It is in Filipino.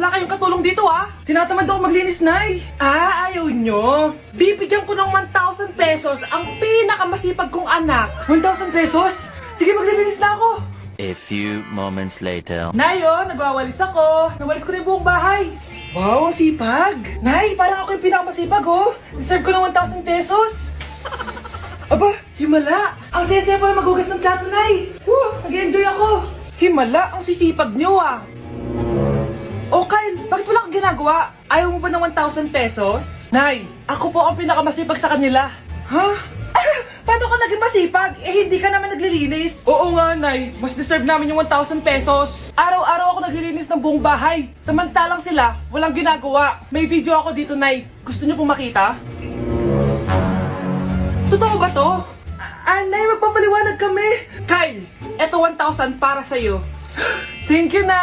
Wala kayong katulong dito ah. Tinatamad ako maglinis, Nay. Ah, ayaw nyo. Bibigyan ko ng 1,000 pesos ang pinakamasipag kong anak. 1,000 pesos? Sige, maglilinis na ako. A few moments later. Nay, oh, nagwawalis ako. Nawalis ko na yung buong bahay. Wow, ang sipag. Nay, parang ako yung pinakamasipag, oh. Deserve ko ng 1,000 pesos. Aba, himala. Ang saya-saya pala maghugas ng plato, Nay. Woo, nag-enjoy ako. Himala, ang sisipag nyo, ah. Oh, Kyle, bakit wala kang ginagawa? Ayaw mo ba ng 1,000 pesos? Nay, ako po ang pinakamasipag sa kanila. Ha? Paano ka naging masipag? Eh, hindi ka naman naglilinis. Oo nga, Nay. Mas deserve namin yung 1,000 pesos. Araw-araw ako naglilinis ng buong bahay. Samantalang sila, walang ginagawa. May video ako dito, Nay. Gusto niyo pong makita? Totoo ba to? Nay, magpapaliwanag kami. Kyle, eto 1,000 para sa'yo. Thank you, Nay.